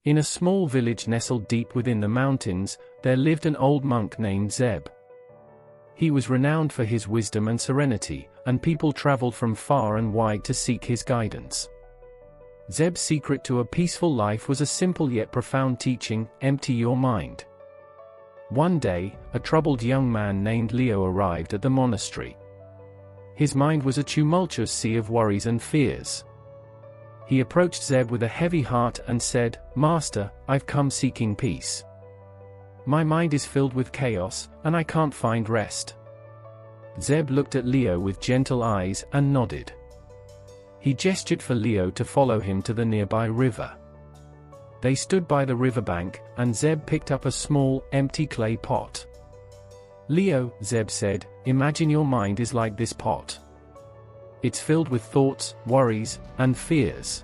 In a small village nestled deep within the mountains, there lived an old monk named Zeb. He was renowned for his wisdom and serenity, and people traveled from far and wide to seek his guidance. Zeb's secret to a peaceful life was a simple yet profound teaching: empty your mind. One day, a troubled young man named Leo arrived at the monastery. His mind was a tumultuous sea of worries and fears. He approached Zeb with a heavy heart and said, "Master, I've come seeking peace. My mind is filled with chaos, and I can't find rest." Zeb looked at Leo with gentle eyes and nodded. He gestured for Leo to follow him to the nearby river. They stood by the riverbank, and Zeb picked up a small, empty clay pot. "Leo," Zeb said, "imagine your mind is like this pot. It's filled with thoughts, worries, and fears.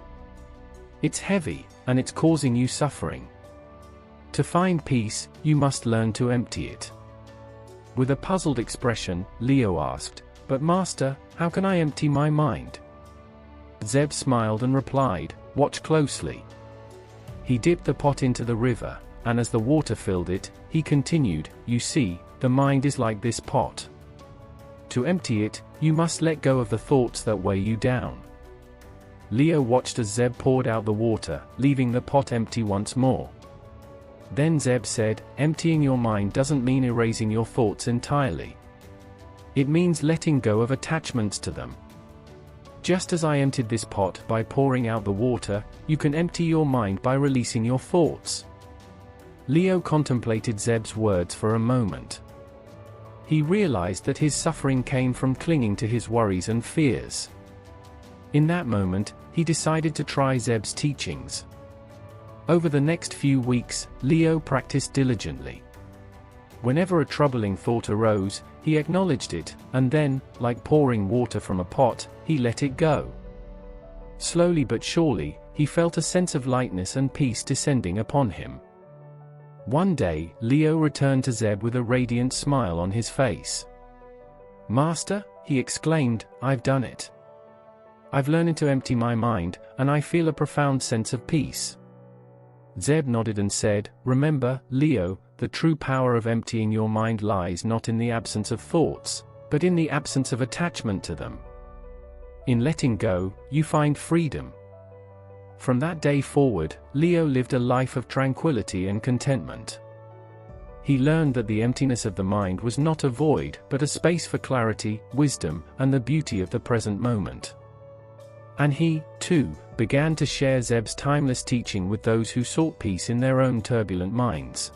It's heavy, and it's causing you suffering. To find peace, you must learn to empty it." With a puzzled expression, Leo asked, "But Master, how can I empty my mind?" Zeb smiled and replied, "Watch closely." He dipped the pot into the river, and as the water filled it, he continued, "You see, the mind is like this pot. To empty it, you must let go of the thoughts that weigh you down." Leo watched as Zeb poured out the water, leaving the pot empty once more. Then Zeb said, "Emptying your mind doesn't mean erasing your thoughts entirely. It means letting go of attachments to them. Just as I emptied this pot by pouring out the water, you can empty your mind by releasing your thoughts." Leo contemplated Zeb's words for a moment. He realized that his suffering came from clinging to his worries and fears. In that moment, he decided to try Zeb's teachings. Over the next few weeks, Leo practiced diligently. Whenever a troubling thought arose, he acknowledged it, and then, like pouring water from a pot, he let it go. Slowly but surely, he felt a sense of lightness and peace descending upon him. One day, Leo returned to Zeb with a radiant smile on his face. "Master," he exclaimed, "I've done it. I've learned to empty my mind, and I feel a profound sense of peace." Zeb nodded and said, "Remember, Leo, the true power of emptying your mind lies not in the absence of thoughts, but in the absence of attachment to them. In letting go, you find freedom." From that day forward, Leo lived a life of tranquility and contentment. He learned that the emptiness of the mind was not a void, but a space for clarity, wisdom, and the beauty of the present moment. And he, too, began to share Zeb's timeless teaching with those who sought peace in their own turbulent minds.